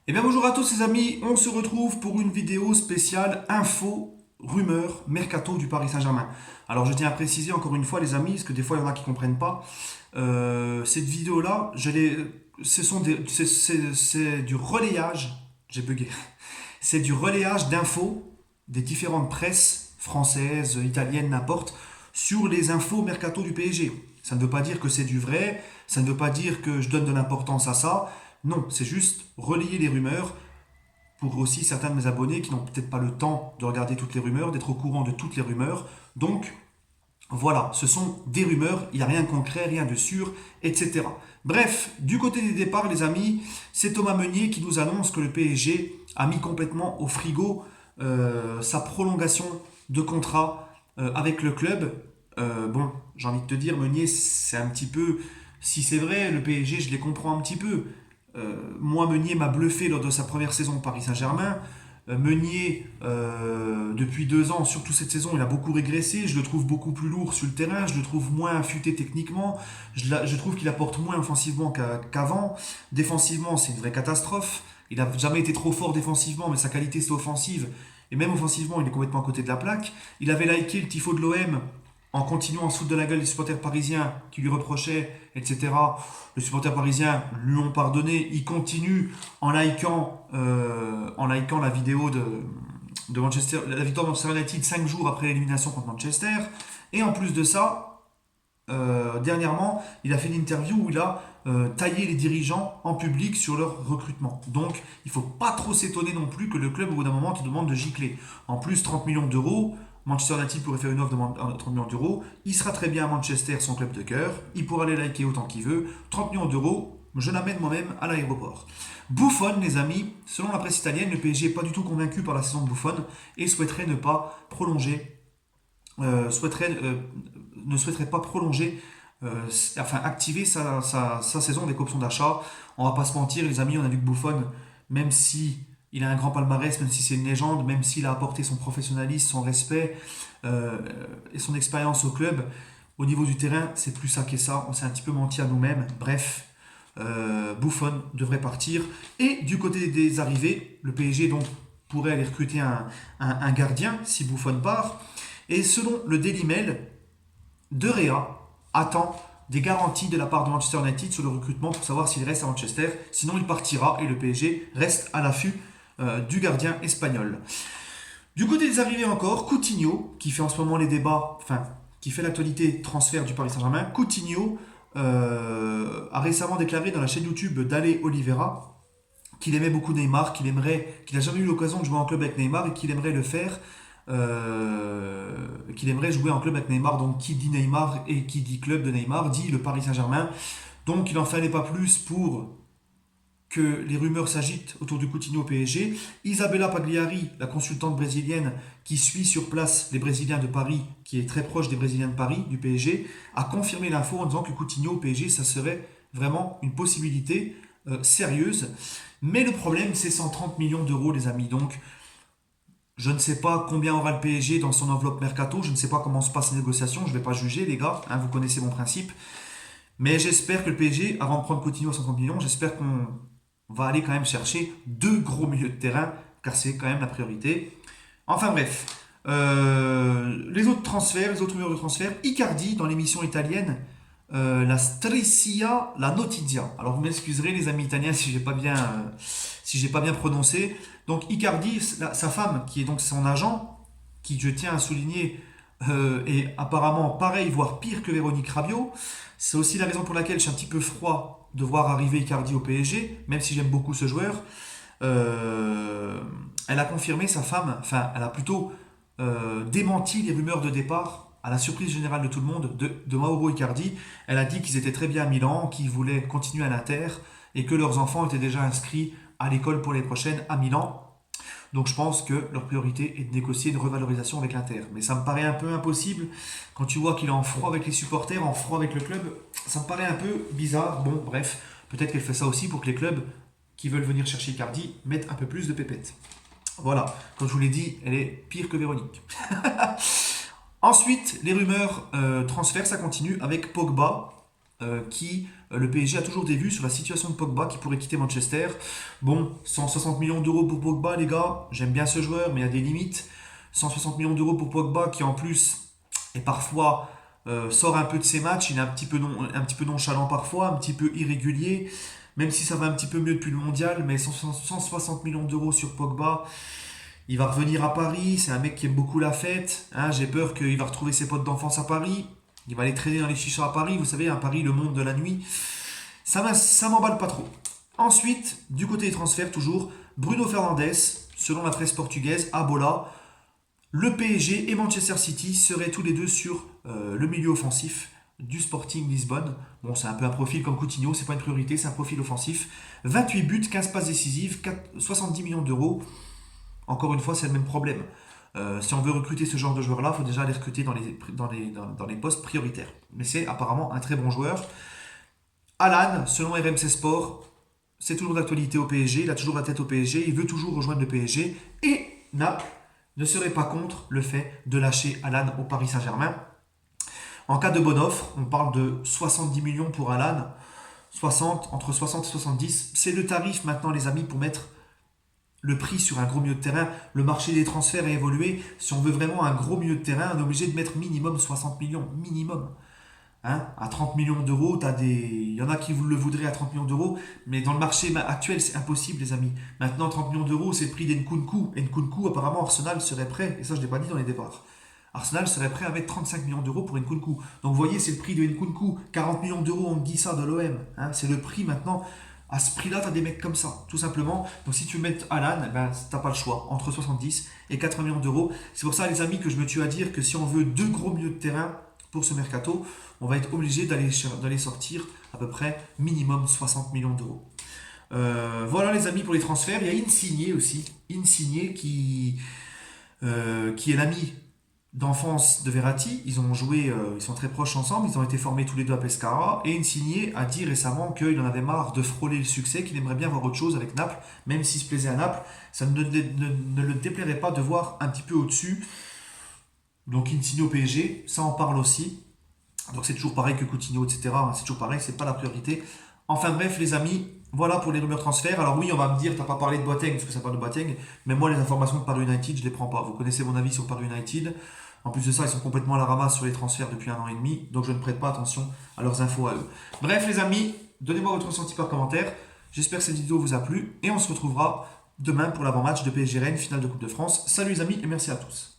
Eh bien bonjour à tous les amis, on se retrouve pour une vidéo spéciale info, rumeur, mercato du Paris Saint-Germain. Alors je tiens à préciser encore une fois les amis, parce que des fois il y en a qui ne comprennent pas, cette vidéo-là, c'est du relayage, j'ai bugué, c'est du relayage d'infos des différentes presses françaises, italiennes, n'importe, sur les infos mercato du PSG. Ça ne veut pas dire que c'est du vrai, ça ne veut pas dire que je donne de l'importance à ça. Non, c'est juste relayer les rumeurs pour aussi certains de mes abonnés qui n'ont peut-être pas le temps de regarder toutes les rumeurs, d'être au courant de toutes les rumeurs. Donc voilà, ce sont des rumeurs, il n'y a rien de concret, rien de sûr, etc. Bref, du côté des départs, les amis, c'est Thomas Meunier qui nous annonce que le PSG a mis complètement au frigo sa prolongation de contrat avec le club. Bon, j'ai envie de te dire, Meunier, c'est un petit peu... Si c'est vrai, le PSG, je les comprends un petit peu. Moi, Meunier m'a bluffé lors de sa première saison au Paris Saint-Germain. Meunier, depuis 2 ans, surtout cette saison, il a beaucoup régressé. Je le trouve beaucoup plus lourd sur le terrain. Je le trouve moins affûté techniquement. Je trouve qu'il apporte moins offensivement qu'avant. Défensivement, c'est une vraie catastrophe. Il n'a jamais été trop fort défensivement, mais sa qualité c'est offensive. Et même offensivement, il est complètement à côté de la plaque. Il avait liké le tifo de l'OM en continuant à se foutre de la gueule des supporters parisiens qui lui reprochaient, etc. Les supporters parisiens lui ont pardonné. Il continue en likant la vidéo de Manchester, la victoire de Manchester United 5 jours après l'élimination contre Manchester. Et en plus de ça, dernièrement, il a fait une interview où il a taillé les dirigeants en public sur leur recrutement. Donc, il ne faut pas trop s'étonner non plus que le club, au bout d'un moment, te demande de gicler. En plus, 30 millions d'euros, Manchester United pourrait faire une offre de 30 millions d'euros. Il sera très bien à Manchester, son club de cœur. Il pourra aller liker autant qu'il veut. 30 millions d'euros, je l'amène moi-même à l'aéroport. Buffon, les amis, selon la presse italienne, le PSG n'est pas du tout convaincu par la saison de Buffon et souhaiterait ne pas prolonger, ne souhaiterait pas prolonger, enfin activer sa saison avec option d'achat. On va pas se mentir, les amis, on a vu que Buffon, même si il a un grand palmarès, même si c'est une légende, même s'il a apporté son professionnalisme, son respect euh, et son expérience au club, au niveau du terrain, c'est plus ça qu'est ça. On s'est un petit peu menti à nous-mêmes. Bref, Buffon devrait partir. Et du côté des arrivées, le PSG donc pourrait aller recruter un gardien si Buffon part. Et selon le Daily Mail, De Gea attend des garanties de la part de Manchester United sur le recrutement pour savoir s'il reste à Manchester. Sinon, il partira et le PSG reste à l'affût du gardien espagnol. Du côté des arrivées encore, Coutinho, qui fait en ce moment les débats, enfin, qui fait l'actualité transfert du Paris Saint-Germain. Coutinho a récemment déclaré dans la chaîne YouTube d'Ale Oliveira qu'il aimait beaucoup Neymar, qu'il n'a jamais eu l'occasion de jouer en club avec Neymar et qu'il aimerait le faire, qu'il aimerait jouer en club avec Neymar. Donc qui dit Neymar et qui dit club de Neymar dit le Paris Saint-Germain. Donc il n'en fallait pas plus pour que les rumeurs s'agitent autour du Coutinho au PSG. Isabella Pagliari, la consultante brésilienne qui suit sur place les Brésiliens de Paris, qui est très proche des Brésiliens de Paris, du PSG, a confirmé l'info en disant que Coutinho au PSG, ça serait vraiment une possibilité sérieuse. Mais le problème, c'est 130 millions d'euros, les amis. Donc, je ne sais pas combien aura le PSG dans son enveloppe mercato. Je ne sais pas comment se passent les négociations. Je ne vais pas juger, les gars. Hein, vous connaissez mon principe. Mais j'espère que le PSG, avant de prendre Coutinho à 130 millions, j'espère qu'on va aller quand même chercher deux gros milieux de terrain, car c'est quand même la priorité. Enfin bref, les autres transferts, les autres rumeurs de transferts, Icardi dans l'émission italienne, la Striscia, la Notizia. Alors vous m'excuserez les amis italiens si j'ai pas bien prononcé. Donc Icardi, sa femme qui est donc son agent, qui je tiens à souligner est apparemment pareil, voire pire que Véronique Rabiot. C'est aussi la raison pour laquelle je suis un petit peu froid de voir arriver Icardi au PSG, même si j'aime beaucoup ce joueur. Elle a confirmé, sa femme, enfin, elle a plutôt démenti les rumeurs de départ, à la surprise générale de tout le monde, de Mauro Icardi. Elle a dit qu'ils étaient très bien à Milan, qu'ils voulaient continuer à l'Inter et que leurs enfants étaient déjà inscrits à l'école pour les prochaines à Milan. Donc je pense que leur priorité est de négocier une revalorisation avec l'Inter. Mais ça me paraît un peu impossible quand tu vois qu'il est en froid avec les supporters, en froid avec le club. Ça me paraît un peu bizarre. Bon, bref, peut-être qu'elle fait ça aussi pour que les clubs qui veulent venir chercher Icardi mettent un peu plus de pépettes. Voilà, comme je vous l'ai dit, elle est pire que Véronique. Ensuite, les rumeurs transferts, ça continue avec Pogba. le PSG a toujours des vues sur la situation de Pogba qui pourrait quitter Manchester. Bon, 160 millions d'euros pour Pogba, les gars, j'aime bien ce joueur, mais il y a des limites. 160 millions d'euros pour Pogba qui en plus est parfois sort un peu de ses matchs, il est un petit peu nonchalant parfois, un petit peu irrégulier, même si ça va un petit peu mieux depuis le mondial, mais 160 millions d'euros sur Pogba, il va revenir à Paris, c'est un mec qui aime beaucoup la fête, hein, j'ai peur qu'il va retrouver ses potes d'enfance à Paris, il va aller traîner dans les chichas à Paris, vous savez, à Paris, le monde de la nuit, ça m'emballe pas trop. Ensuite, du côté des transferts, toujours, Bruno Fernandes, selon la presse portugaise, à Bola, le PSG et Manchester City seraient tous les deux sur le milieu offensif du Sporting Lisbonne. Bon, c'est un peu un profil comme Coutinho, c'est pas une priorité, c'est un profil offensif. 28 buts, 15 passes décisives, 70 millions d'euros. Encore une fois, c'est le même problème. Si on veut recruter ce genre de joueur-là, il faut déjà les recruter dans les postes prioritaires. Mais c'est apparemment un très bon joueur. Alan, selon RMC Sport, c'est toujours d'actualité au PSG, il a toujours la tête au PSG, il veut toujours rejoindre le PSG. Et Naples ne serait pas contre le fait de lâcher Alan au Paris Saint-Germain. En cas de bonne offre, on parle de 70 millions pour Alan, 60, entre 60 et 70. C'est le tarif maintenant, les amis, pour mettre le prix sur un gros milieu de terrain. Le marché des transferts a évolué. Si on veut vraiment un gros milieu de terrain, on est obligé de mettre minimum 60 millions. Minimum. Hein, à 30 millions d'euros, il y en a qui le voudraient à 30 millions d'euros, mais dans le marché actuel, c'est impossible, les amis. Maintenant, 30 millions d'euros, c'est le prix d'Nkunku. Nkunku, apparemment, Arsenal serait prêt, et ça, je ne l'ai pas dit dans les départs. Arsenal serait prêt à mettre 35 millions d'euros pour Nkunku. Donc, vous voyez, c'est le prix de Nkunku. 40 millions d'euros, on dit ça de l'OM. Hein, c'est le prix maintenant. À ce prix-là, tu as des mecs comme ça, tout simplement. Donc, si tu mets Alan, ben, tu n'as pas le choix. Entre 70 et 80 millions d'euros. C'est pour ça, les amis, que je me tue à dire que si on veut deux gros milieux de terrain pour ce mercato, on va être obligé d'aller sortir à peu près minimum 60 millions d'euros. Voilà les amis pour les transferts. Il y a Insigne aussi. Insigne qui est l'ami d'enfance de Verratti. Ils ont joué, ils sont très proches ensemble. Ils ont été formés tous les deux à Pescara. Et Insigne a dit récemment qu'il en avait marre de frôler le succès, qu'il aimerait bien voir autre chose avec Naples. Même s'il se plaisait à Naples, ça ne le déplairait pas de voir un petit peu au-dessus. Donc Insigne au PSG, ça en parle aussi. Donc c'est toujours pareil que Coutinho, etc. C'est toujours pareil, c'est pas la priorité. Enfin bref, les amis, voilà pour les rumeurs transferts. Alors oui, on va me dire, t'as pas parlé de Boateng, parce que ça parle de Boateng, mais moi les informations de Paris United, je les prends pas. Vous connaissez mon avis sur Paris United. En plus de ça, ils sont complètement à la ramasse sur les transferts depuis 1 an et demi, donc je ne prête pas attention à leurs infos à eux. Bref les amis, donnez-moi votre ressenti par commentaire. J'espère que cette vidéo vous a plu, et on se retrouvera demain pour l'avant-match de PSG Rennes, finale de Coupe de France. Salut les amis, et merci à tous.